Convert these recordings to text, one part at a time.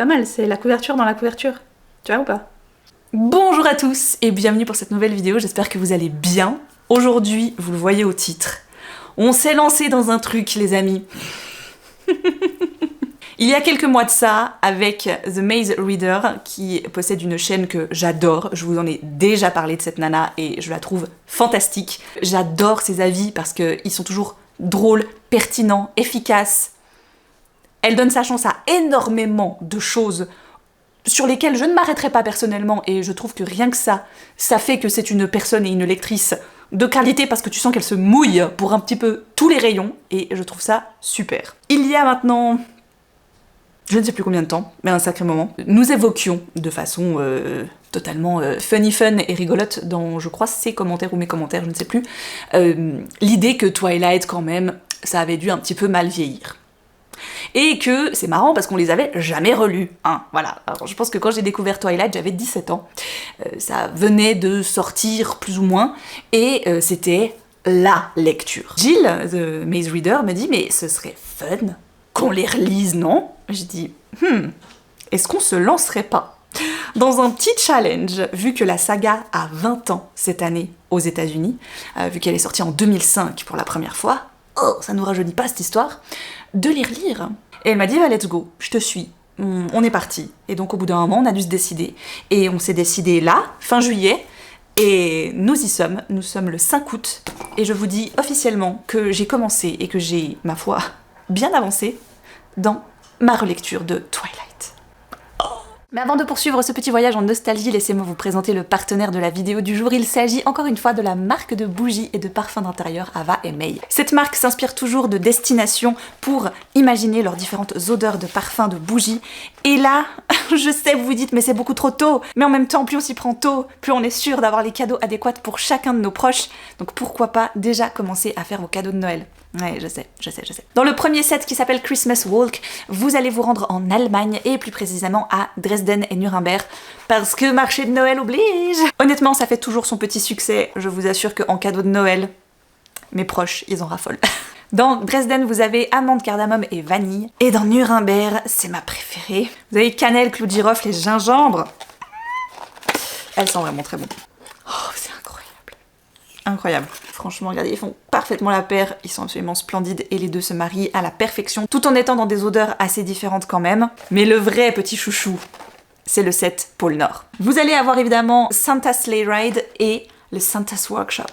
pas mal, c'est la couverture dans la couverture. Tu vois ou pas? Bonjour à tous et bienvenue pour cette nouvelle vidéo, j'espère que vous allez bien. Aujourd'hui, vous le voyez au titre, on s'est lancé dans un truc les amis. Il y a quelques mois de ça, avec The Maze Reader, qui possède une chaîne que j'adore, je vous en ai déjà parlé de cette nana et je la trouve fantastique. J'adore ses avis parce qu'ils sont toujours drôles, pertinents, efficaces. Elle donne sa chance à énormément de choses sur lesquelles je ne m'arrêterai pas personnellement et je trouve que rien que ça fait que c'est une personne et une lectrice de qualité parce que tu sens qu'elle se mouille pour un petit peu tous les rayons et je trouve ça super. Il y a maintenant, je ne sais plus combien de temps, mais un sacré moment, nous évoquions de façon totalement funny fun et rigolote dans, je crois, ses commentaires ou mes commentaires, je ne sais plus, l'idée que Twilight quand même, ça avait dû un petit peu mal vieillir. Et que c'est marrant parce qu'on les avait jamais relus, hein, voilà. Alors je pense que quand j'ai découvert Twilight, j'avais 17 ans, ça venait de sortir plus ou moins, et c'était la lecture. Jill, The Maze Reader, me dit « mais ce serait fun qu'on les relise, non ?» Je dis « est-ce qu'on se lancerait pas dans un petit challenge, vu que la saga a 20 ans cette année aux États-Unis, vu qu'elle est sortie en 2005 pour la première fois, oh, ça nous rajeunit pas cette histoire, de les relire. » Et elle m'a dit bah, « let's go, je te suis, on est parti. » Et donc au bout d'un moment, on a dû se décider. Et on s'est décidé là, fin juillet, et nous y sommes. Nous sommes le 5 août. Et je vous dis officiellement que j'ai commencé et que j'ai, ma foi, bien avancé dans ma relecture de Twilight. Mais avant de poursuivre ce petit voyage en nostalgie, laissez-moi vous présenter le partenaire de la vidéo du jour. Il s'agit encore une fois de la marque de bougies et de parfums d'intérieur Ava et May. Cette marque s'inspire toujours de destinations pour imaginer leurs différentes odeurs de parfums de bougies. Et là, je sais, vous vous dites, mais c'est beaucoup trop tôt. Mais en même temps, plus on s'y prend tôt, plus on est sûr d'avoir les cadeaux adéquats pour chacun de nos proches. Donc pourquoi pas déjà commencer à faire vos cadeaux de Noël. Ouais, je sais. Dans le premier set qui s'appelle Christmas Walk, vous allez vous rendre en Allemagne et plus précisément à Dresden et Nuremberg parce que marché de Noël oblige. Honnêtement, ça fait toujours son petit succès. Je vous assure qu'en cadeau de Noël, mes proches, ils en raffolent. Dans Dresden, vous avez amande, cardamome et vanille. Et dans Nuremberg, c'est ma préférée. Vous avez cannelle, clou de girofle et gingembre. Elles sont vraiment très bonnes. Oh, c'est incroyable. Franchement, regardez, ils font parfaitement la paire, ils sont absolument splendides et les deux se marient à la perfection, tout en étant dans des odeurs assez différentes quand même. Mais le vrai petit chouchou, c'est le set Pôle Nord. Vous allez avoir évidemment Santa's Sleigh Ride et le Santa's Workshop.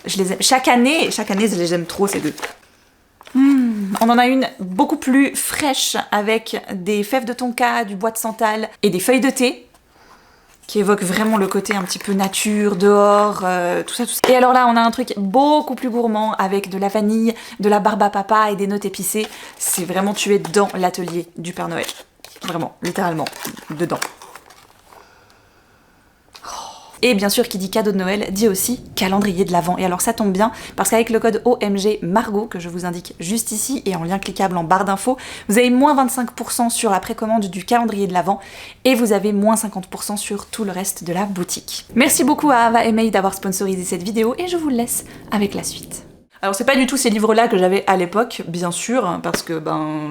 Je les aime. Chaque année, je les aime trop ces deux. On en a une beaucoup plus fraîche avec des fèves de tonka, du bois de santal et des feuilles de thé, qui évoque vraiment le côté un petit peu nature, dehors, tout ça. Et alors là, on a un truc beaucoup plus gourmand avec de la vanille, de la barbe à papa et des notes épicées. C'est vraiment tué dans l'atelier du Père Noël. Vraiment, littéralement, dedans. Et bien sûr, qui dit cadeau de Noël, dit aussi calendrier de l'Avent. Et alors ça tombe bien, parce qu'avec le code OMG Margot, que je vous indique juste ici, et en lien cliquable en barre d'infos, vous avez moins 25% sur la précommande du calendrier de l'Avent, et vous avez moins 50% sur tout le reste de la boutique. Merci beaucoup à Ava et May d'avoir sponsorisé cette vidéo, et je vous laisse avec la suite. Alors c'est pas du tout ces livres-là que j'avais à l'époque, bien sûr, parce que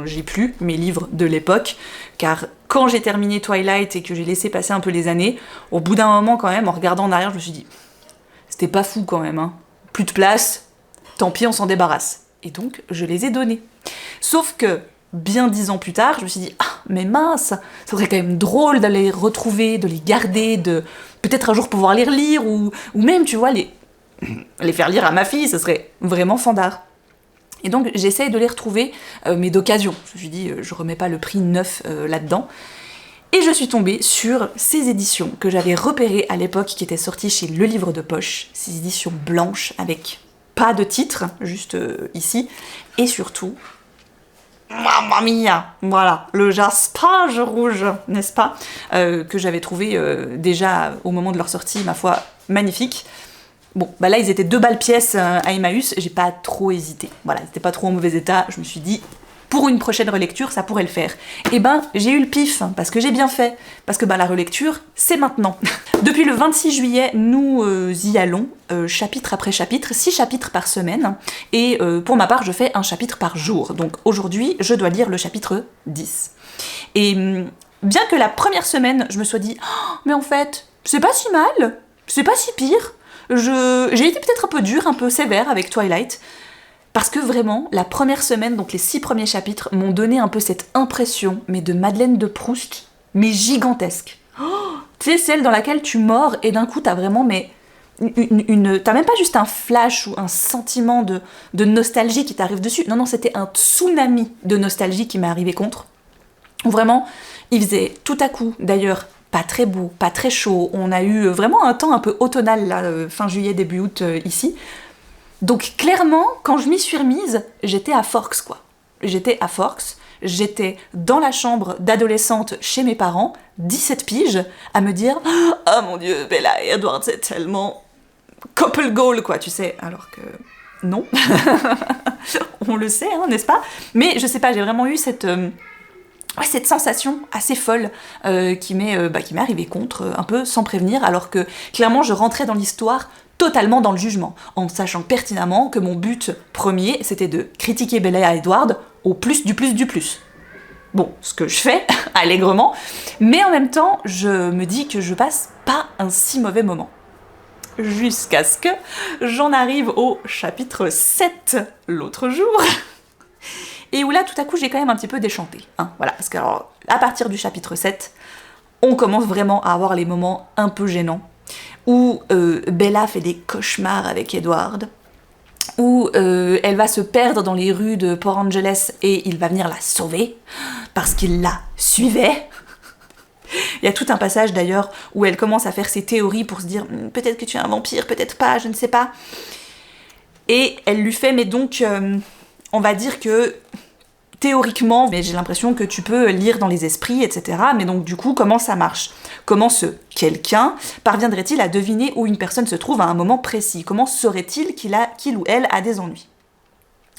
j'ai plus mes livres de l'époque, car quand j'ai terminé Twilight et que j'ai laissé passer un peu les années, au bout d'un moment quand même, en regardant en arrière, je me suis dit, c'était pas fou quand même, hein. Plus de place, tant pis, on s'en débarrasse. Et donc, je les ai donnés. Sauf que, bien 10 ans plus tard, je me suis dit, ah, mais mince, ça serait quand même drôle de les retrouver, de les garder, de peut-être un jour pouvoir les relire, ou même, tu vois, les faire lire à ma fille, ce serait vraiment fandard. Et donc j'essaye de les retrouver, mais d'occasion. Je me suis dit, je remets pas le prix neuf là-dedans. Et je suis tombée sur ces éditions que j'avais repérées à l'époque, qui étaient sorties chez Le Livre de Poche, ces éditions blanches avec pas de titre, juste ici, et surtout, mamma mia, voilà, le jaspage rouge, n'est-ce pas, que j'avais trouvé déjà au moment de leur sortie, ma foi, magnifique. Bon, là ils étaient 2 balles pièce à Emmaüs, j'ai pas trop hésité. Voilà, ils étaient pas trop en mauvais état, je me suis dit, pour une prochaine relecture, ça pourrait le faire. Et ben, j'ai eu le pif, parce que j'ai bien fait, parce que la relecture, c'est maintenant. Depuis le 26 juillet, nous y allons, chapitre après chapitre, 6 chapitres par semaine, et pour ma part, je fais un chapitre par jour. Donc aujourd'hui, je dois lire le chapitre 10. Et bien que la première semaine, je me sois dit oh, mais en fait, c'est pas si mal, c'est pas si pire. J'ai été peut-être un peu dure, un peu sévère avec Twilight, parce que vraiment, la première semaine, donc les 6 premiers chapitres, m'ont donné un peu cette impression, mais de Madeleine de Proust, mais gigantesque. Oh, tu sais, celle dans laquelle tu mords et d'un coup t'as vraiment, mais t'as même pas juste un flash ou un sentiment de nostalgie qui t'arrive dessus. Non, c'était un tsunami de nostalgie qui m'est arrivé contre. Vraiment, il faisait tout à coup, d'ailleurs, pas très beau, pas très chaud. On a eu vraiment un temps un peu automnal, là, fin juillet, début août, ici. Donc clairement, quand je m'y suis remise, j'étais à Forks, quoi. J'étais à Forks, j'étais dans la chambre d'adolescente chez mes parents, 17 piges, à me dire « Oh mon Dieu, Bella et Edward, c'est tellement couple goal, quoi, tu sais. » Alors que non, on le sait, hein, n'est-ce pas? Mais je sais pas, j'ai vraiment eu cette sensation assez folle qui m'est arrivée contre, un peu sans prévenir, alors que clairement je rentrais dans l'histoire totalement dans le jugement, en sachant pertinemment que mon but premier, c'était de critiquer Bella et Edward au plus du plus du plus. Bon, ce que je fais, allègrement, mais en même temps, je me dis que je passe pas un si mauvais moment. Jusqu'à ce que j'en arrive au chapitre 7, l'autre jour, et où là, tout à coup, j'ai quand même un petit peu déchanté. Hein, voilà, parce que alors, à partir du chapitre 7, on commence vraiment à avoir les moments un peu gênants, où Bella fait des cauchemars avec Edward, où elle va se perdre dans les rues de Port Angeles et il va venir la sauver, parce qu'il la suivait. Il y a tout un passage d'ailleurs où elle commence à faire ses théories pour se dire peut-être que tu es un vampire, peut-être pas, je ne sais pas. Et elle lui fait, mais donc, on va dire que théoriquement, mais j'ai l'impression que tu peux lire dans les esprits, etc. Mais donc du coup, comment ça marche? Comment ce quelqu'un parviendrait-il à deviner où une personne se trouve à un moment précis? Comment saurait-il qu'il ou elle a des ennuis?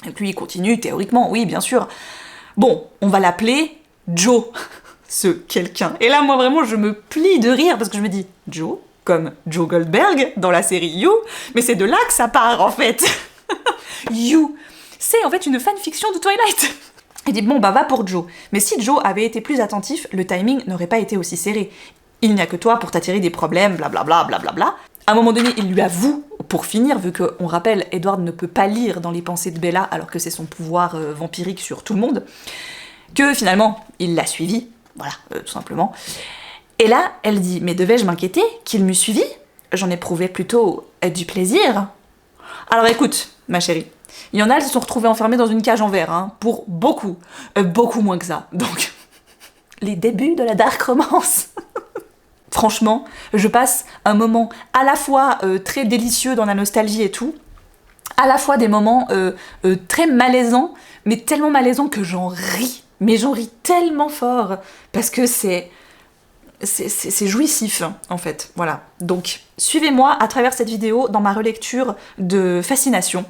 Et puis il continue, théoriquement, oui, bien sûr. Bon, on va l'appeler Joe, ce quelqu'un. Et là, moi, vraiment, je me plie de rire, parce que je me dis, Joe, comme Joe Goldberg dans la série You, mais c'est de là que ça part, en fait. You, c'est en fait une fanfiction de Twilight. Il dit, bon, va pour Joe. Mais si Joe avait été plus attentif, le timing n'aurait pas été aussi serré. Il n'y a que toi pour t'attirer des problèmes, blablabla, blablabla. À un moment donné, il lui avoue, pour finir, vu qu'on rappelle, Edward ne peut pas lire dans les pensées de Bella, alors que c'est son pouvoir vampirique sur tout le monde, que finalement, il l'a suivi, voilà, tout simplement. Et là, elle dit, mais devais-je m'inquiéter qu'il m'eût suivi? J'en éprouvais plutôt du plaisir. Alors écoute, ma chérie, il y en a, elles se sont retrouvées enfermées dans une cage en verre, hein, pour beaucoup moins que ça. Donc, les débuts de la dark romance. Franchement, je passe un moment à la fois très délicieux dans la nostalgie et tout, à la fois des moments très malaisants, mais tellement malaisants que j'en ris. Mais j'en ris tellement fort, parce que c'est jouissif, en fait. Voilà. Donc, suivez-moi à travers cette vidéo dans ma relecture de Fascination.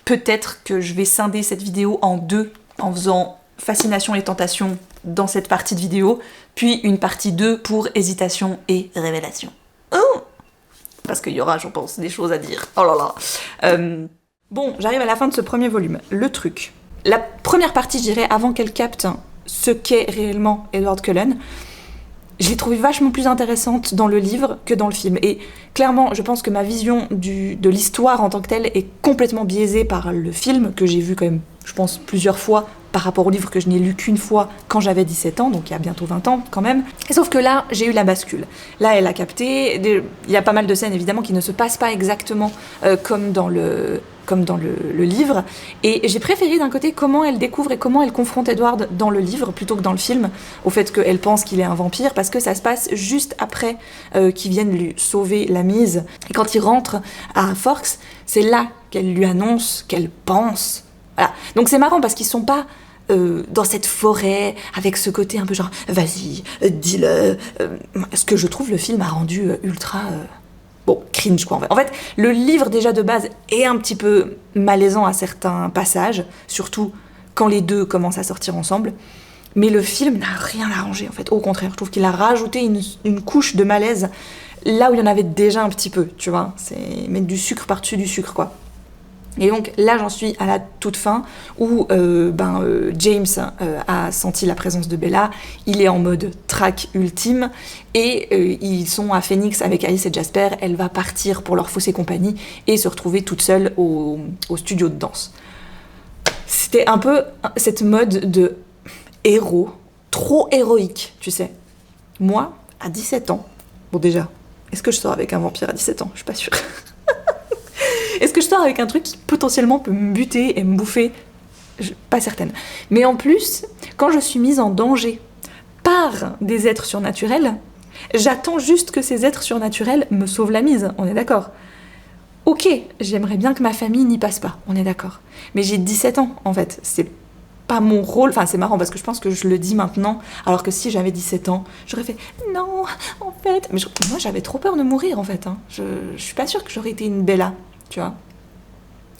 Peut-être que je vais scinder cette vidéo en deux, en faisant Fascination et Tentation dans cette partie de vidéo, puis une partie 2 pour Hésitation et Révélation. Oh, parce qu'il y aura, je pense, des choses à dire. Oh là là. Bon, j'arrive à la fin de ce premier volume. Le truc. La première partie, je dirais, avant qu'elle capte ce qu'est réellement Edward Cullen, je l'ai trouvée vachement plus intéressante dans le livre que dans le film. Et clairement, je pense que ma vision de l'histoire en tant que telle est complètement biaisée par le film, que j'ai vu quand même, je pense, plusieurs fois, par rapport au livre que je n'ai lu qu'une fois quand j'avais 17 ans, donc il y a bientôt 20 ans quand même. Et sauf que là, j'ai eu la bascule. Là, elle a capté, il y a pas mal de scènes évidemment qui ne se passent pas exactement comme dans le livre, et j'ai préféré d'un côté comment elle découvre et comment elle confronte Edward dans le livre plutôt que dans le film, au fait qu'elle pense qu'il est un vampire, parce que ça se passe juste après qu'ils viennent lui sauver la mise, et quand il rentre à Forks, c'est là qu'elle lui annonce qu'elle pense. Voilà. Donc c'est marrant parce qu'ils sont pas dans cette forêt avec ce côté un peu genre vas-y, dis-le, ce que je trouve le film a rendu ultra bon, cringe quoi. En fait, le livre déjà de base est un petit peu malaisant à certains passages, surtout quand les deux commencent à sortir ensemble. Mais le film n'a rien arrangé en fait, au contraire, je trouve qu'il a rajouté une couche de malaise là où il y en avait déjà un petit peu, tu vois, c'est mettre du sucre par-dessus du sucre quoi. Et donc là j'en suis à la toute fin où James a senti la présence de Bella, il est en mode track ultime et ils sont à Phoenix avec Alice et Jasper, elle va partir pour leur fausser compagnie et se retrouver toute seule au studio de danse. C'était un peu cette mode de héros, trop héroïque, tu sais. Moi, à 17 ans, bon déjà, est-ce que je sors avec un vampire à 17 ans? Je suis pas sûre. Est-ce que je sors avec un truc qui potentiellement peut me buter et me bouffer? Pas certaine. Mais en plus, quand je suis mise en danger par des êtres surnaturels, j'attends juste que ces êtres surnaturels me sauvent la mise, on est d'accord? Ok, j'aimerais bien que ma famille n'y passe pas, on est d'accord. Mais j'ai 17 ans, en fait, c'est pas mon rôle, enfin c'est marrant parce que je pense que je le dis maintenant, alors que si j'avais 17 ans, j'aurais fait non, en fait, mais moi j'avais trop peur de mourir en fait, hein. Je suis pas sûre que j'aurais été une Bella, tu vois,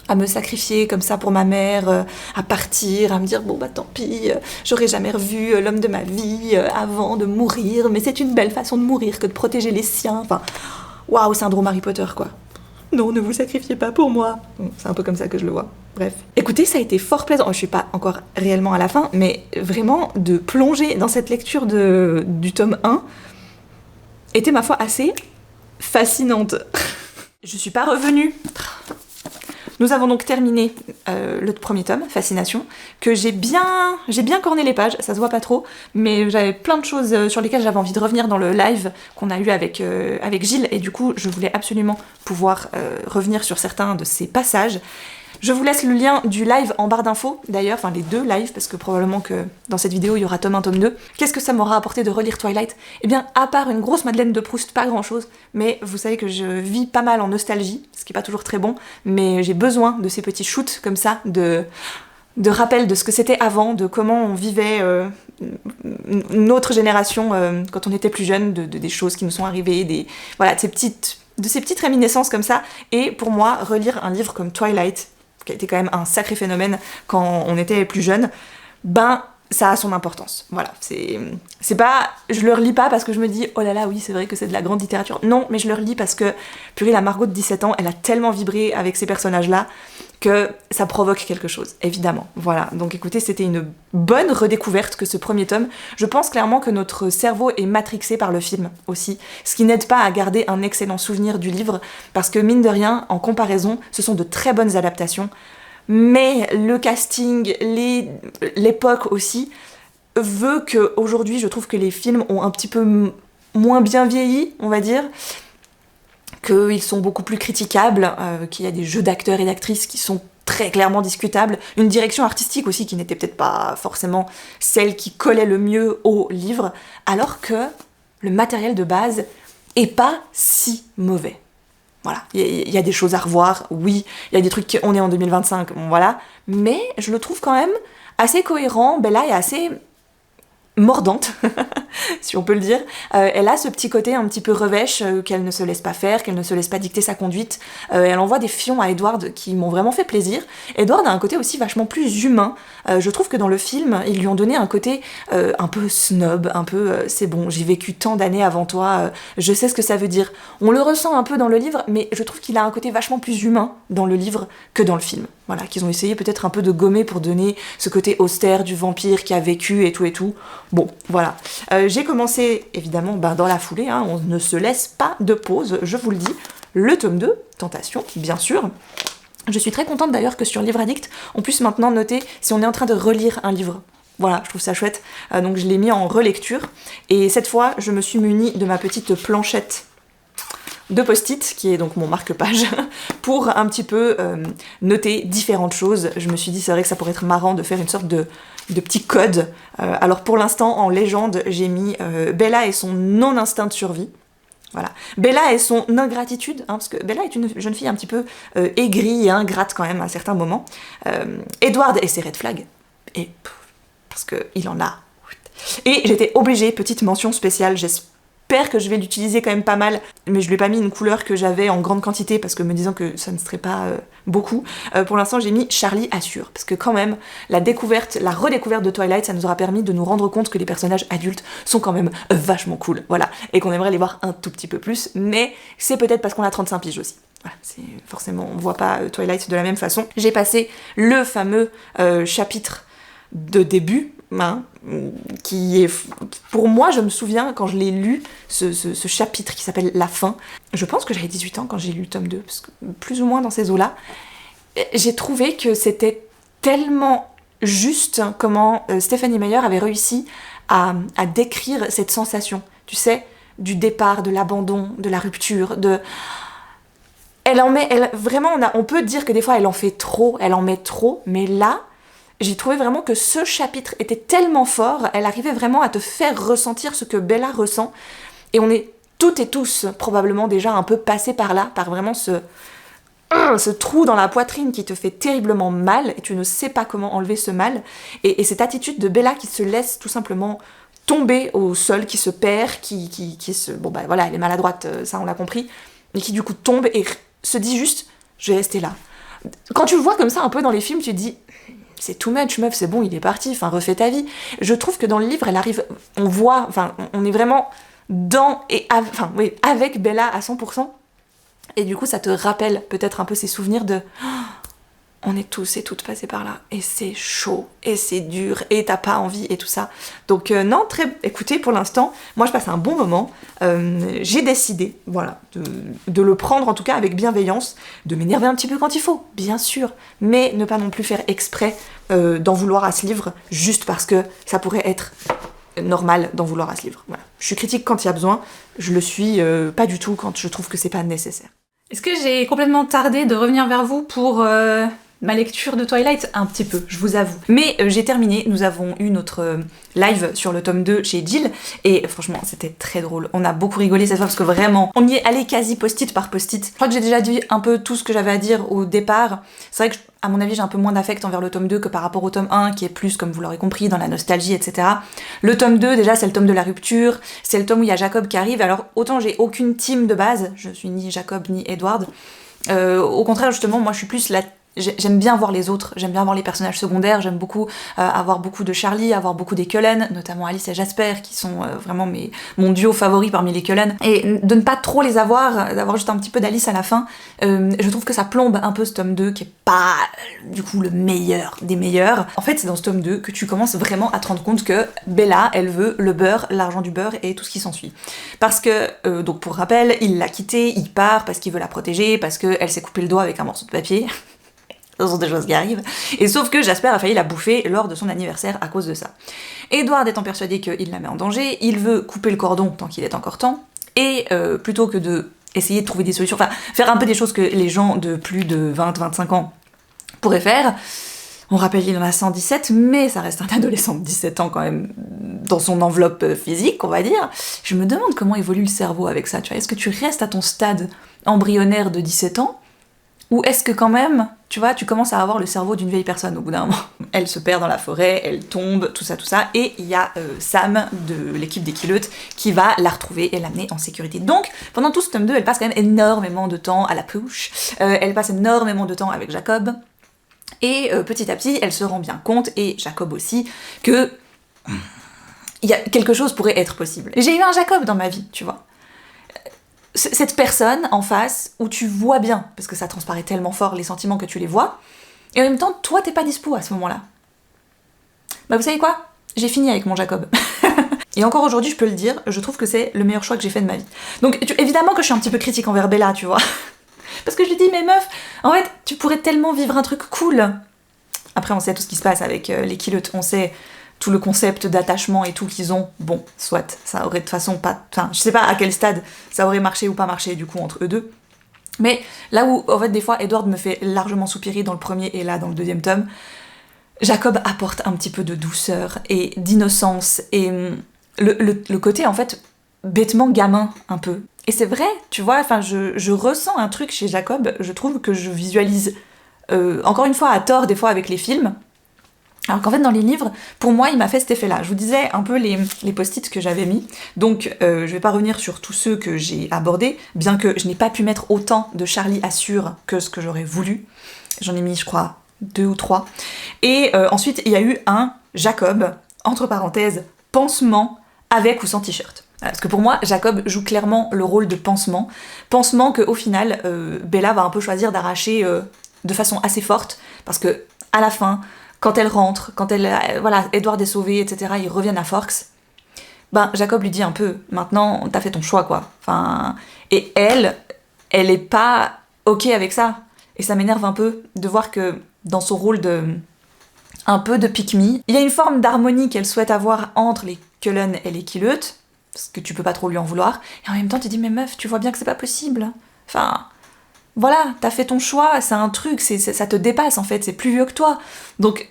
à me sacrifier comme ça pour ma mère, à partir, à me dire bon bah tant pis, j'aurais jamais revu l'homme de ma vie avant de mourir, mais c'est une belle façon de mourir que de protéger les siens, enfin, waouh, syndrome Harry Potter quoi. Non, ne vous sacrifiez pas pour moi. C'est un peu comme ça que je le vois. Bref. Écoutez, ça a été fort plaisant. Je suis pas encore réellement à la fin, mais vraiment de plonger dans cette lecture du tome 1 était ma foi assez fascinante. Je suis pas revenue. Nous avons donc terminé le premier tome, Fascination, que j'ai bien corné les pages, ça se voit pas trop, mais j'avais plein de choses sur lesquelles j'avais envie de revenir dans le live qu'on a eu avec Gilles, et du coup je voulais absolument pouvoir revenir sur certains de ces passages. Je vous laisse le lien du live en barre d'infos, d'ailleurs, enfin les deux lives, parce que probablement que dans cette vidéo il y aura tome 1, tome 2. Qu'est-ce que ça m'aura apporté de relire Twilight? Eh bien, à part une grosse Madeleine de Proust, pas grand-chose, mais vous savez que je vis pas mal en nostalgie, ce qui est pas toujours très bon, mais j'ai besoin de ces petits shoots comme ça, de rappel de ce que c'était avant, de comment on vivait notre génération quand on était plus jeune, des choses qui nous sont arrivées, voilà, de ces petites réminiscences comme ça. Et pour moi, relire un livre comme Twilight, qui a été quand même un sacré phénomène quand on était plus jeune, ben ça a son importance. Voilà, c'est pas, je le relis pas parce que je me dis oh là là oui c'est vrai que c'est de la grande littérature. Non, mais je le relis parce que purée, la Margot de 17 ans, elle a tellement vibré avec ces personnages là que ça provoque quelque chose, évidemment. Voilà, donc écoutez, c'était une bonne redécouverte que ce premier tome. Je pense clairement que notre cerveau est matrixé par le film aussi, ce qui n'aide pas à garder un excellent souvenir du livre, parce que mine de rien, en comparaison, ce sont de très bonnes adaptations, mais le casting, l'époque aussi, veut qu'aujourd'hui, je trouve que les films ont un petit peu moins bien vieilli, on va dire, qu'ils sont beaucoup plus critiquables, qu'il y a des jeux d'acteurs et d'actrices qui sont très clairement discutables, une direction artistique aussi qui n'était peut-être pas forcément celle qui collait le mieux au livre, alors que le matériel de base est pas si mauvais. Voilà, il y a des choses à revoir, oui, il y a des trucs, on est en 2025, bon, voilà, mais je le trouve quand même assez cohérent. Bella est assez mordante, si on peut le dire. Elle a ce petit côté un petit peu revêche, qu'elle ne se laisse pas faire, qu'elle ne se laisse pas dicter sa conduite. Elle envoie des fions à Edward qui m'ont vraiment fait plaisir. Edward a un côté aussi vachement plus humain. Je trouve que dans le film, ils lui ont donné un côté un peu snob, un peu c'est bon, j'ai vécu tant d'années avant toi, je sais ce que ça veut dire. On le ressent un peu dans le livre, mais je trouve qu'il a un côté vachement plus humain dans le livre que dans le film. Voilà, qu'ils ont essayé peut-être un peu de gommer pour donner ce côté austère du vampire qui a vécu et tout. Bon, voilà. J'ai commencé, évidemment, dans la foulée, hein, on ne se laisse pas de pause, je vous le dis, le tome 2, Tentation, bien sûr. Je suis très contente d'ailleurs que sur Livre Addict, on puisse maintenant noter si on est en train de relire un livre. Voilà, je trouve ça chouette. Donc je l'ai mis en relecture. Et cette fois, je me suis munie de ma petite planchette de post-it, qui est donc mon marque-page, pour un petit peu noter différentes choses. Je me suis dit, c'est vrai que ça pourrait être marrant de faire une sorte de petit code. Alors pour l'instant, en légende, j'ai mis Bella et son non-instinct de survie. Voilà. Bella et son ingratitude, hein, parce que Bella est une jeune fille un petit peu aigrie et ingrate quand même à certains moments. Edward et ses red flags, parce qu'il en a. Et j'étais obligée, petite mention spéciale, j'espère j'espère que je vais l'utiliser quand même pas mal, mais je lui ai pas mis une couleur que j'avais en grande quantité parce que me disant que ça ne serait pas beaucoup. Pour l'instant, j'ai mis Charlie assure, parce que quand même, la redécouverte de Twilight, ça nous aura permis de nous rendre compte que les personnages adultes sont quand même vachement cool, voilà, et qu'on aimerait les voir un tout petit peu plus, mais c'est peut-être parce qu'on a 35 piges aussi. Voilà, c'est forcément, on voit pas Twilight de la même façon. J'ai passé le fameux chapitre de début, hein, qui est... Pour moi, je me souviens, quand je l'ai lu, ce chapitre qui s'appelle La fin, je pense que j'avais 18 ans quand j'ai lu le tome 2, parce que plus ou moins dans ces eaux-là, j'ai trouvé que c'était tellement juste comment Stephenie Meyer avait réussi à décrire cette sensation, tu sais, du départ, de l'abandon, de la rupture, vraiment, on peut dire que des fois elle en fait trop, elle en met trop, mais là, j'ai trouvé vraiment que ce chapitre était tellement fort, elle arrivait vraiment à te faire ressentir ce que Bella ressent, et on est toutes et tous probablement déjà un peu passés par là, par vraiment ce trou dans la poitrine qui te fait terriblement mal, et tu ne sais pas comment enlever ce mal, et cette attitude de Bella qui se laisse tout simplement tomber au sol, qui se perd, qui se... Bon bah voilà, elle est maladroite, ça on l'a compris, mais qui du coup tombe et se dit juste, je vais rester là. Quand tu le vois comme ça un peu dans les films, tu te dis... C'est too much, meuf, c'est bon, il est parti, enfin, refais ta vie. Je trouve que dans le livre, elle arrive, on voit, enfin, on est vraiment avec Bella à 100%. Et du coup, ça te rappelle peut-être un peu ces souvenirs de... On est tous et toutes passés par là, et c'est chaud, et c'est dur, et t'as pas envie, et tout ça. Donc non, écoutez, pour l'instant, moi je passe un bon moment. J'ai décidé, voilà, de le prendre en tout cas avec bienveillance, de m'énerver un petit peu quand il faut, bien sûr, mais ne pas non plus faire exprès d'en vouloir à ce livre, juste parce que ça pourrait être normal d'en vouloir à ce livre. Voilà. Je suis critique quand il y a besoin, je le suis pas du tout quand je trouve que c'est pas nécessaire. Est-ce que j'ai complètement tardé de revenir vers vous pour ma lecture de Twilight? Un petit peu, je vous avoue. Mais j'ai terminé, nous avons eu notre live sur le tome 2 chez Jill, et franchement c'était très drôle. On a beaucoup rigolé cette fois parce que vraiment, on y est allé quasi post-it par post-it. Je crois que j'ai déjà dit un peu tout ce que j'avais à dire au départ. C'est vrai que à mon avis j'ai un peu moins d'affect envers le tome 2 que par rapport au tome 1 qui est plus, comme vous l'aurez compris, dans la nostalgie, etc. Le tome 2 déjà c'est le tome de la rupture, c'est le tome où il y a Jacob qui arrive, alors autant j'ai aucune team de base, je suis ni Jacob ni Edward, au contraire justement moi je suis plus la... J'aime bien voir les autres, j'aime bien voir les personnages secondaires, j'aime beaucoup avoir beaucoup de Charlie, avoir beaucoup des Cullen, notamment Alice et Jasper, qui sont vraiment mon duo favori parmi les Cullen. Et de ne pas trop les avoir, d'avoir juste un petit peu d'Alice à la fin, je trouve que ça plombe un peu ce tome 2, qui est pas du coup le meilleur des meilleurs. En fait, c'est dans ce tome 2 que tu commences vraiment à te rendre compte que Bella, elle veut le beurre, l'argent du beurre et tout ce qui s'ensuit. Parce que, donc pour rappel, il l'a quittée, il part parce qu'il veut la protéger, parce qu'elle s'est coupé le doigt avec un morceau de papier. Ce sont des choses qui arrivent. Et sauf que Jasper a failli la bouffer lors de son anniversaire à cause de ça. Edward étant persuadé qu'il la met en danger, il veut couper le cordon tant qu'il est encore temps, et plutôt que de essayer de trouver des solutions, enfin faire un peu des choses que les gens de plus de 20-25 ans pourraient faire. On rappelle qu'il en a 117, mais ça reste un adolescent de 17 ans quand même dans son enveloppe physique, on va dire. Je me demande comment évolue le cerveau avec ça, tu vois. Est-ce que tu restes à ton stade embryonnaire de 17 ans, ou est-ce que quand même, tu vois, tu commences à avoir le cerveau d'une vieille personne au bout d'un moment. Elle se perd dans la forêt, elle tombe, tout ça, et il y a Sam de l'équipe des Kileutes qui va la retrouver et l'amener en sécurité. Donc, pendant tout ce tome 2, elle passe quand même énormément de temps à la push, elle passe énormément de temps avec Jacob, et petit à petit, elle se rend bien compte, et Jacob aussi, que quelque chose pourrait être possible. J'ai eu un Jacob dans ma vie, tu vois. Cette personne en face où tu vois bien, parce que ça transparaît tellement fort les sentiments que tu les vois, et en même temps, toi t'es pas dispo à ce moment-là. Bah vous savez quoi? J'ai fini avec mon Jacob. Et encore aujourd'hui, je peux le dire, je trouve que c'est le meilleur choix que j'ai fait de ma vie. Donc évidemment que je suis un petit peu critique envers Bella, tu vois. Parce que je lui dis, mais meuf, en fait, tu pourrais tellement vivre un truc cool. Après, on sait tout ce qui se passe avec les Kileutes, on sait tout le concept d'attachement et tout qu'ils ont, bon, soit, ça aurait de toute façon pas... Enfin, je sais pas à quel stade ça aurait marché ou pas marché, du coup, entre eux deux. Mais là où, en fait, des fois, Edward me fait largement soupirer dans le premier et là, dans le deuxième tome, Jacob apporte un petit peu de douceur et d'innocence et le côté, en fait, bêtement gamin, un peu. Et c'est vrai, tu vois, enfin, je ressens un truc chez Jacob, je trouve que je visualise, encore une fois, à tort, des fois, avec les films, Alors qu'en fait, dans les livres, pour moi, il m'a fait cet effet-là. Je vous disais un peu les post-it que j'avais mis. Donc, je vais pas revenir sur tous ceux que j'ai abordés, bien que je n'ai pas pu mettre autant de Charlie Assure que ce que j'aurais voulu. J'en ai mis, je crois, 2 ou 3. Et ensuite, il y a eu un Jacob, entre parenthèses, pansement, avec ou sans t-shirt. Parce que pour moi, Jacob joue clairement le rôle de pansement. Pansement qu'au final, Bella va un peu choisir d'arracher de façon assez forte, parce que à la fin, quand elle rentre, quand voilà, Edward est sauvé, etc., ils reviennent à Forks, ben Jacob lui dit un peu, maintenant t'as fait ton choix, quoi. Enfin, et elle est pas ok avec ça. Et ça m'énerve un peu de voir que dans son rôle un peu de pick-me, il y a une forme d'harmonie qu'elle souhaite avoir entre les Cullen et les Kileut, parce que tu peux pas trop lui en vouloir, et en même temps tu dis, mais meuf, tu vois bien que c'est pas possible. Enfin, voilà, t'as fait ton choix, c'est un truc, ça te dépasse en fait, c'est plus vieux que toi. Donc,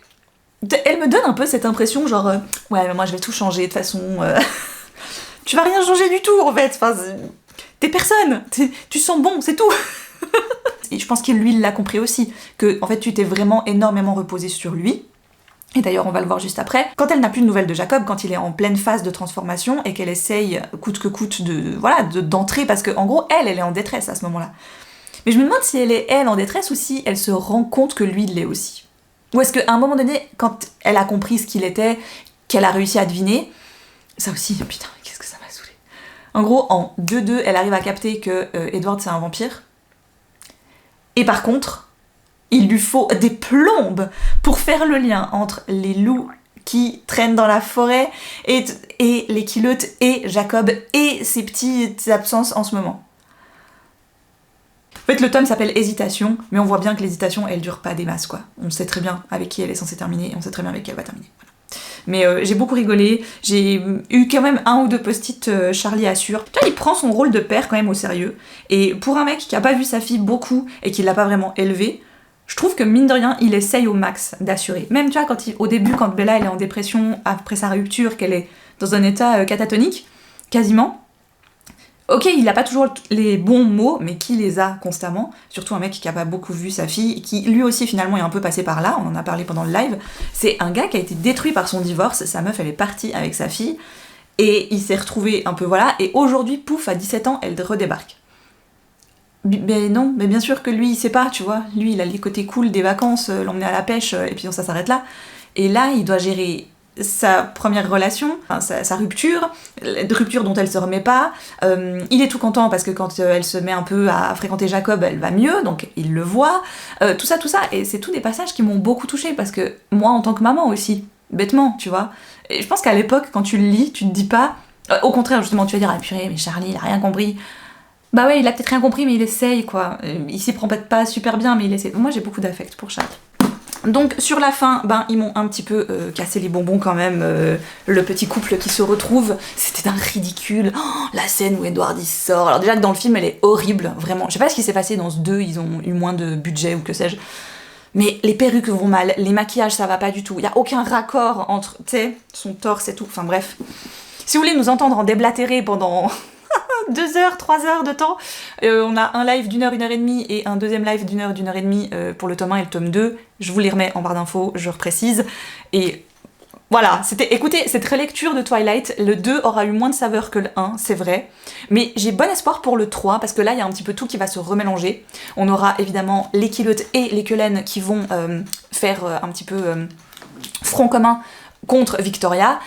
elle me donne un peu cette impression, genre, ouais, mais moi je vais tout changer, de toute façon, tu vas rien changer du tout en fait, enfin, t'es personne, tu sens bon, c'est tout. Et je pense qu'il lui l'a compris aussi, que en fait tu t'es vraiment énormément reposé sur lui. Et d'ailleurs, on va le voir juste après. Quand elle n'a plus de nouvelles de Jacob, quand il est en pleine phase de transformation et qu'elle essaye, coûte que coûte, d'entrer, parce qu'en gros, elle est en détresse à ce moment-là. Mais je me demande si elle est, elle, en détresse ou si elle se rend compte que lui l'est aussi. Ou est-ce qu'à un moment donné, quand elle a compris ce qu'il était, qu'elle a réussi à deviner, ça aussi, putain, qu'est-ce que ça m'a saoulé. En gros, en 2-2, elle arrive à capter que Edward, c'est un vampire. Et par contre, il lui faut des plombes pour faire le lien entre les loups qui traînent dans la forêt et les Kileut et Jacob et ses petites absences en ce moment. En fait, le tome s'appelle Hésitation, mais on voit bien que l'hésitation, elle dure pas des masses, quoi. On sait très bien avec qui elle est censée terminer, et on sait très bien avec qui elle va terminer. Voilà. Mais j'ai beaucoup rigolé, j'ai eu quand même 1 ou 2 post-it Charlie Assure. Tu vois, il prend son rôle de père quand même au sérieux, et pour un mec qui a pas vu sa fille beaucoup et qui l'a pas vraiment élevée, je trouve que mine de rien, il essaye au max d'assurer. Même, tu vois, au début, quand Bella elle est en dépression après sa rupture, qu'elle est dans un état catatonique, quasiment, ok, il a pas toujours les bons mots, mais qui les a constamment. Surtout un mec qui a pas beaucoup vu sa fille, qui lui aussi finalement est un peu passé par là, on en a parlé pendant le live. C'est un gars qui a été détruit par son divorce, sa meuf elle est partie avec sa fille, et il s'est retrouvé un peu voilà, et aujourd'hui, pouf, à 17 ans, elle redébarque. Mais non, mais bien sûr que lui il sait pas, tu vois. Lui il a les côtés cool des vacances, l'emmener à la pêche, et puis ça s'arrête là. Et là, il doit gérer sa première relation, enfin, sa rupture, de rupture dont elle se remet pas. Il est tout content parce que quand elle se met un peu à fréquenter Jacob, elle va mieux, donc il le voit. Tout ça, et c'est tous des passages qui m'ont beaucoup touchée parce que moi, en tant que maman aussi, bêtement, tu vois. Et je pense qu'à l'époque, quand tu le lis, tu te dis pas. Au contraire, justement, tu vas dire, ah purée, mais Charlie, il a rien compris. Bah ouais, il a peut-être rien compris, mais il essaye, quoi. Il s'y prend peut-être pas super bien, mais il essaye. Moi, j'ai beaucoup d'affect pour Charlie. Donc sur la fin, ben ils m'ont un petit peu cassé les bonbons quand même, le petit couple qui se retrouve, c'était d'un ridicule. Oh, la scène où Edward il sort, alors déjà que dans le film elle est horrible, vraiment, je sais pas ce qui s'est passé dans ce 2, ils ont eu moins de budget ou que sais-je, mais les perruques vont mal, les maquillages ça va pas du tout, il y a aucun raccord entre, tu sais, son torse et tout, enfin bref. Si vous voulez nous entendre en déblatérer pendant 2 heures, 3 heures de temps. On a un live d'1 heure, 1 heure et demie et un deuxième live d'1 heure, 1 heure et demie pour le tome 1 et le tome 2. Je vous les remets en barre d'infos, je reprécise. Et voilà, écoutez, cette relecture de Twilight, le 2 aura eu moins de saveur que le 1, c'est vrai. Mais j'ai bon espoir pour le 3, parce que là, il y a un petit peu tout qui va se remélanger. On aura évidemment les Kileut et les Cullen qui vont faire un petit peu front commun contre Victoria.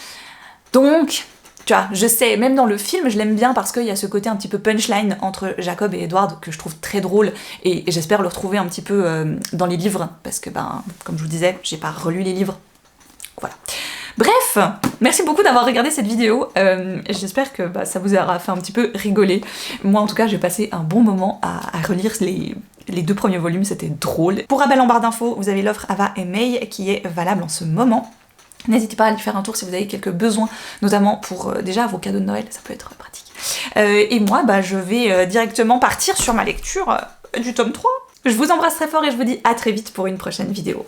Donc, tu vois, je sais, même dans le film, je l'aime bien parce qu'il y a ce côté un petit peu punchline entre Jacob et Edward que je trouve très drôle et j'espère le retrouver un petit peu dans les livres parce que, ben, comme je vous disais, j'ai pas relu les livres. Voilà. Bref, merci beaucoup d'avoir regardé cette vidéo. J'espère que ça vous aura fait un petit peu rigoler. Moi, en tout cas, j'ai passé un bon moment à relire les 2 premiers volumes, c'était drôle. Pour rappel en barre d'infos, vous avez l'offre Ava et May qui est valable en ce moment. N'hésitez pas à aller faire un tour si vous avez quelques besoins, notamment pour déjà vos cadeaux de Noël, ça peut être pratique. Et moi, je vais directement partir sur ma lecture du tome 3. Je vous embrasse très fort et je vous dis à très vite pour une prochaine vidéo.